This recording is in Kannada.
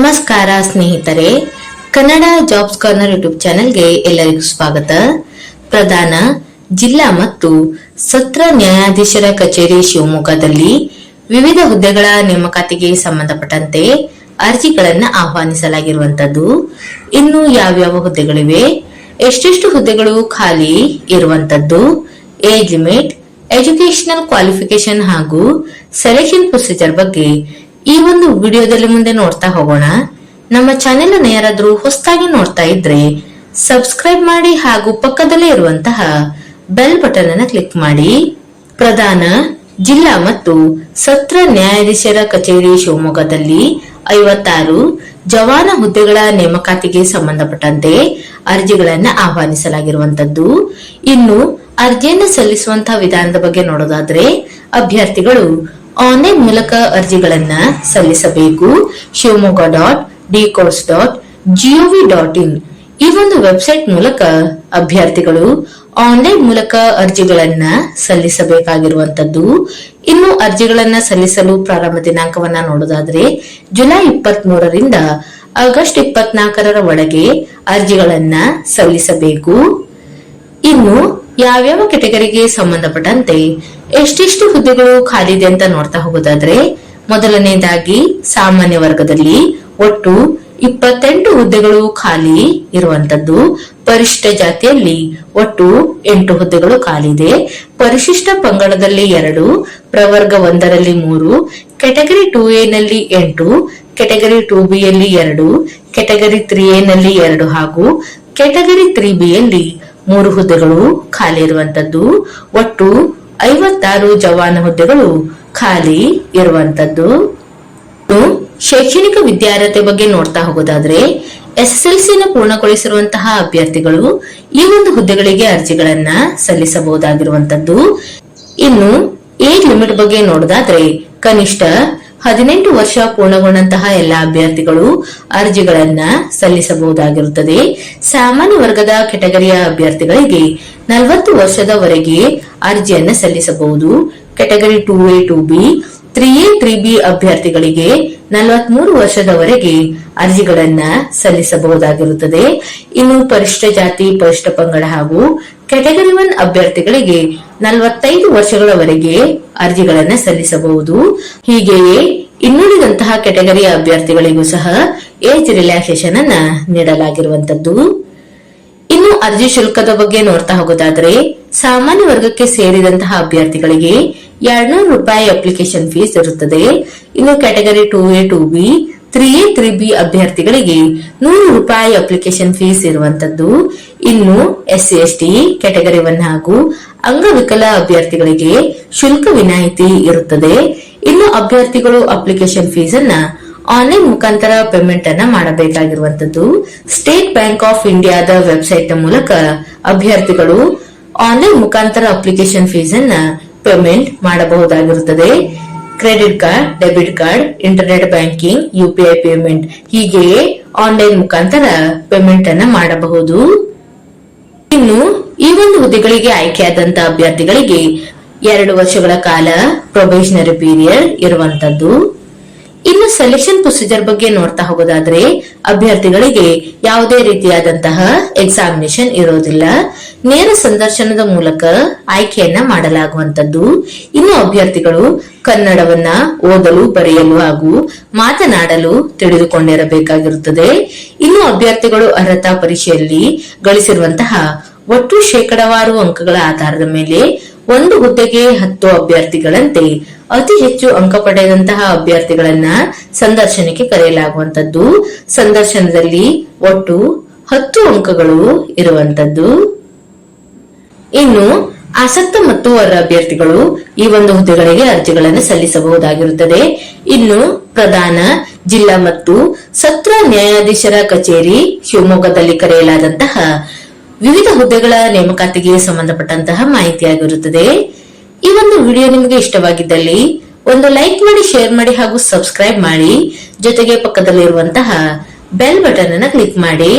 ನಮಸ್ಕಾರ ಸ್ನೇಹಿತರೆ, ಕನ್ನಡ ಜಾಬ್ಸ್ ಕಾರ್ನರ್ ಯೂಟ್ಯೂಬ್ ಚಾನೆಲ್ಗೆ ಎಲ್ಲರಿಗೂ ಸ್ವಾಗತ. ಪ್ರಧಾನ ಜಿಲ್ಲಾ ಮತ್ತು ಸತ್ರ ನ್ಯಾಯಾಧೀಶರ ಕಚೇರಿ ಶಿವಮೊಗ್ಗದಲ್ಲಿ ವಿವಿಧ ಹುದ್ದೆಗಳ ನೇಮಕಾತಿಗೆ ಸಂಬಂಧಪಟ್ಟಂತೆ ಅರ್ಜಿಗಳನ್ನು ಆಹ್ವಾನಿಸಲಾಗಿರುವಂತದ್ದು. ಇನ್ನು ಯಾವ್ಯಾವ ಹುದ್ದೆಗಳಿವೆ, ಎಷ್ಟೆಷ್ಟು ಹುದ್ದೆಗಳು ಖಾಲಿ ಇರುವಂತದ್ದು, ಏಜ್ ಲಿಮಿಟ್, ಎಜುಕೇಶನಲ್ ಕ್ವಾಲಿಫಿಕೇಶನ್ ಹಾಗೂ ಸೆಲೆಕ್ಷನ್ ಪ್ರೊಸೀಜರ್ ಬಗ್ಗೆ ಈ ಒಂದು ವಿಡಿಯೋದಲ್ಲಿ ಮುಂದೆ ನೋಡ್ತಾ ಹೋಗೋಣ. ನಮ್ಮ ಚಾನೆಲ್ ಅನ್ನು ಯಾರಾದ್ರೂ ಹೊಸದಾಗಿ ನೋಡ್ತಾ ಇದ್ರೆ ಸಬ್ಸ್ಕ್ರೈಬ್ ಮಾಡಿ ಹಾಗೂ ಪಕ್ಕದಲ್ಲೇ ಇರುವಂತಹ ಬೆಲ್ ಬಟನ್ ಅನ್ನು ಕ್ಲಿಕ್ ಮಾಡಿ. ಪ್ರಧಾನ ಜಿಲ್ಲಾ ಮತ್ತು ಸತ್ರ ನ್ಯಾಯಾಧೀಶರ ಕಚೇರಿ ಶಿವಮೊಗ್ಗದಲ್ಲಿ 56 ಜವಾನ ಹುದ್ದೆಗಳ ನೇಮಕಾತಿಗೆ ಸಂಬಂಧಪಟ್ಟಂತೆ ಅರ್ಜಿಗಳನ್ನು ಆಹ್ವಾನಿಸಲಾಗಿರುವಂತದ್ದು. ಇನ್ನು ಅರ್ಜಿಯನ್ನು ಸಲ್ಲಿಸುವಂತಹ ವಿಧಾನದ ಬಗ್ಗೆ ನೋಡೋದಾದ್ರೆ, ಅಭ್ಯರ್ಥಿಗಳು ಆನ್ಲೈನ್ ಮೂಲಕ ಅರ್ಜಿಗಳನ್ನ ಸಲ್ಲಿಸಬೇಕು. shivamoga.dcourse.gov.in ಈ ಒಂದು ವೆಬ್ಸೈಟ್ ಮೂಲಕ ಅಭ್ಯರ್ಥಿಗಳು ಆನ್ಲೈನ್ ಮೂಲಕ ಅರ್ಜಿಗಳನ್ನ ಸಲ್ಲಿಸಬೇಕಾಗಿರುವಂತದ್ದು. ಇನ್ನು ಅರ್ಜಿಗಳನ್ನ ಸಲ್ಲಿಸಲು ಪ್ರಾರಂಭ ದಿನಾಂಕವನ್ನ ನೋಡೋದಾದ್ರೆ, ಜುಲೈ 23ರಿಂದ ಆಗಸ್ಟ್ 24ರ ಒಳಗೆ ಅರ್ಜಿಗಳನ್ನ ಸಲ್ಲಿಸಬೇಕು. ಇನ್ನು ಯಾವ್ಯಾವ ಕೆಟಗರಿಗೆ ಸಂಬಂಧಪಟ್ಟಂತೆ ಎಷ್ಟೆಷ್ಟು ಹುದ್ದೆಗಳು ಖಾಲಿ ಇದೆ ಅಂತ ನೋಡ್ತಾ ಹೋಗೋದಾದ್ರೆ, ಮೊದಲನೇದಾಗಿ ಸಾಮಾನ್ಯ ವರ್ಗದಲ್ಲಿ ಒಟ್ಟು 28 ಹುದ್ದೆಗಳು ಖಾಲಿ ಇರುವಂತದ್ದು. ಪರಿಶಿಷ್ಟ ಜಾತಿಯಲ್ಲಿ ಒಟ್ಟು 8 ಹುದ್ದೆಗಳು ಖಾಲಿ ಇದೆ. ಪರಿಶಿಷ್ಟ ಪಂಗಡದಲ್ಲಿ 2, ಪ್ರವರ್ಗ 1ರಲ್ಲಿ 3, ಕೆಟಗರಿ 2A ನಲ್ಲಿ 8, ಕೆಟಗರಿ 2B ಯಲ್ಲಿ 2, ಕೆಟಗರಿ 3A ನಲ್ಲಿ 2 ಹಾಗೂ ಕೆಟಗರಿ 3B ಯಲ್ಲಿ 3 ಹುದ್ದೆಗಳು ಖಾಲಿ ಇರುವಂತದ್ದು. ಒಟ್ಟು 56 ಜವಾನ ಹುದ್ದೆಗಳು ಖಾಲಿ ಇರುವಂತದ್ದು. ಶೈಕ್ಷಣಿಕ ವಿದ್ಯಾರ್ಹತೆ ಬಗ್ಗೆ ನೋಡ್ತಾ ಹೋಗೋದಾದ್ರೆ, SSLC ಪೂರ್ಣಗೊಳಿಸಿರುವಂತಹ ಅಭ್ಯರ್ಥಿಗಳು ಈ ಒಂದು ಹುದ್ದೆಗಳಿಗೆ ಅರ್ಜಿಗಳನ್ನ ಸಲ್ಲಿಸಬಹುದಾಗಿರುವಂತದ್ದು. ಇನ್ನು ಏಜ್ ಲಿಮಿಟ್ ಬಗ್ಗೆ ನೋಡೋದಾದ್ರೆ, ಕನಿಷ್ಠ 18 ವರ್ಷ ಪೂರ್ಣಗೊಂಡಂತಹ ಎಲ್ಲಾ ಅಭ್ಯರ್ಥಿಗಳು ಅರ್ಜಿಗಳನ್ನ ಸಲ್ಲಿಸಬಹುದಾಗಿರುತ್ತದೆ. ಸಾಮಾನ್ಯ ವರ್ಗದ ಕೆಟಗರಿಯ ಅಭ್ಯರ್ಥಿಗಳಿಗೆ 40 ವರ್ಷದವರೆಗೆ ಅರ್ಜಿಯನ್ನ ಸಲ್ಲಿಸಬಹುದು. Category 2A 2B 3A 3B ಅಭ್ಯರ್ಥಿಗಳಿಗೆ 43 ವರ್ಷದವರೆಗೆ ಅರ್ಜಿಗಳನ್ನ ಸಲ್ಲಿಸಬಹುದಾಗಿರುತ್ತದೆ. ಇನ್ನು ಪರಿಶಿಷ್ಟ ಜಾತಿ, ಪರಿಶಿಷ್ಟ ಪಂಗಡ ಹಾಗೂ ಕೆಟಗರಿ 1 ಅಭ್ಯರ್ಥಿಗಳಿಗೆ 45 ವರ್ಷಗಳವರೆಗೆ ಅರ್ಜಿಗಳನ್ನ ಸಲ್ಲಿಸಬಹುದು. ಹೀಗೆಯೇ ಇನ್ನುಳಿದಂತಹ ಕೆಟಗರಿಯ ಅಭ್ಯರ್ಥಿಗಳಿಗೂ ಸಹ ಏಜ್ ರಿಲ್ಯಾಕ್ಸೇಷನ್ ಅನ್ನ ನೀಡಲಾಗಿರುವಂತದ್ದು. ಇನ್ನು ಅರ್ಜಿ ಶುಲ್ಕದ ಬಗ್ಗೆ ನೋಡ್ತಾ ಹೋಗೋದಾದ್ರೆ, ಸಾಮಾನ್ಯ ವರ್ಗಕ್ಕೆ ಸೇರಿದಂತಹ ಅಭ್ಯರ್ಥಿಗಳಿಗೆ 200 ರೂಪಾಯಿ ಅಪ್ಲಿಕೇಶನ್ ಫೀಸ್ ಇರುತ್ತದೆ. ಇನ್ನು category 2A 2B 3A 3B ಅಭ್ಯರ್ಥಿಗಳಿಗೆ 100 ರೂಪಾಯಿ ಅಪ್ಲಿಕೇಶನ್ ಫೀಸ್ ಇರುವಂತದ್ದು. ಇನ್ನು SC ST ಕೆಟಗರಿ 1 ಹಾಗೂ ಅಂಗವಿಕಲ ಅಭ್ಯರ್ಥಿಗಳಿಗೆ ಶುಲ್ಕ ವಿನಾಯಿತಿ ಇರುತ್ತದೆ. ಇನ್ನು ಅಭ್ಯರ್ಥಿಗಳು ಅಪ್ಲಿಕೇಶನ್ ಫೀಸ್ ಅನ್ನ ಆನ್ಲೈನ್ ಮುಖಾಂತರ ಪೇಮೆಂಟ್ ಅನ್ನ ಮಾಡಬೇಕಾಗಿರುವಂತದ್ದು. ಸ್ಟೇಟ್ ಬ್ಯಾಂಕ್ ಆಫ್ ಇಂಡಿಯಾದ ವೆಬ್ಸೈಟ್ ಮೂಲಕ ಅಭ್ಯರ್ಥಿಗಳು ಆನ್ಲೈನ್ ಮುಖಾಂತರ ಅಪ್ಲಿಕೇಶನ್ ಫೀಸ್ ಅನ್ನ ಪೇಮೆಂಟ್ ಮಾಡಬಹುದಾಗಿರುತ್ತದೆ. Credit card, debit card, internet banking, UPI payment ಹೀಗೆಯೇ ಆನ್ಲೈನ್ ಮುಖಾಂತರ ಪೇಮೆಂಟ್ ಅನ್ನ ಮಾಡಬಹುದು. ಇನ್ನು ಈ ಒಂದು ಹುದ್ದೆಗಳಿಗೆ ಆಯ್ಕೆಯಾದಂತಹ ಅಭ್ಯರ್ಥಿಗಳಿಗೆ 2 ವರ್ಷಗಳ ಕಾಲ ಪ್ರೊಬೇಷನರಿ ಪೀರಿಯಡ್ ಇರುವಂತದ್ದು. ಇನ್ನು ಸೆಲೆಕ್ಷನ್ ಪ್ರೊಸೀಜರ್ ಬಗ್ಗೆ ನೋಡ್ತಾ ಹೋಗೋದಾದ್ರೆ, ಅಭ್ಯರ್ಥಿಗಳಿಗೆ ಯಾವುದೇ ರೀತಿಯಾದಂತಹ ಎಕ್ಸಾಮಿನೇಷನ್ ಇರೋದಿಲ್ಲ. ನೇರ ಸಂದರ್ಶನದ ಮೂಲಕ ಆಯ್ಕೆಯನ್ನ ಮಾಡಲಾಗುವಂತದ್ದು. ಇನ್ನು ಅಭ್ಯರ್ಥಿಗಳು ಕನ್ನಡವನ್ನ ಓದಲು, ಬರೆಯಲು ಹಾಗೂ ಮಾತನಾಡಲು ತಿಳಿದುಕೊಂಡಿರಬೇಕಾಗಿರುತ್ತದೆ. ಇನ್ನು ಅಭ್ಯರ್ಥಿಗಳು ಅರ್ಹತಾ ಪರೀಕ್ಷೆಯಲ್ಲಿ ಗಳಿಸಿರುವಂತಹ ಒಟ್ಟು ಶೇಕಡಾವಾರು ಅಂಕಗಳ ಆಧಾರದ ಮೇಲೆ ಒಂದು ಹುದ್ದೆಗೆ 10 ಅಭ್ಯರ್ಥಿಗಳಂತೆ ಅತಿ ಹೆಚ್ಚು ಅಂಕ ಪಡೆದಂತಹ ಅಭ್ಯರ್ಥಿಗಳನ್ನ ಸಂದರ್ಶನಕ್ಕೆ ಕರೆಯಲಾಗುವಂತದ್ದು. ಸಂದರ್ಶನದಲ್ಲಿ ಒಟ್ಟು 10 ಅಂಕಗಳು ಇರುವಂತದ್ದು. ಇನ್ನು ಆಸಕ್ತ ಮತ್ತು ಅರ್ಹ ಅಭ್ಯರ್ಥಿಗಳು ಈ ಒಂದು ಹುದ್ದೆಗಳಿಗೆ ಅರ್ಜಿಗಳನ್ನು ಸಲ್ಲಿಸಬಹುದಾಗಿರುತ್ತದೆ. ಇನ್ನು ಪ್ರಧಾನ ಜಿಲ್ಲಾ ಮತ್ತು ಸತ್ರ ನ್ಯಾಯಾಧೀಶರ ಕಚೇರಿ ಶಿವಮೊಗ್ಗದಲ್ಲಿ ಕರೆಯಲಾದಂತಹ ವಿವಿಧ ಹುದ್ದೆಗಳ ನೇಮಕಾತಿಗೆ ಸಂಬಂಧಪಟ್ಟಂತಹ ಮಾಹಿತಿಯಾಗಿರುತ್ತದೆ. ಈ ಒಂದು ವಿಡಿಯೋ ನಿಮಗೆ ಇಷ್ಟವಾಗಿದ್ದಲ್ಲಿ ಒಂದು ಲೈಕ್ ಮಾಡಿ, ಶೇರ್ ಮಾಡಿ ಹಾಗೂ ಸಬ್ಸ್ಕ್ರೈಬ್ ಮಾಡಿ. ಜೊತೆಗೆ ಪಕ್ಕದಲ್ಲಿರುವಂತಹ ಬೆಲ್ ಬಟನ್ ಅನ್ನು ಕ್ಲಿಕ್ ಮಾಡಿ.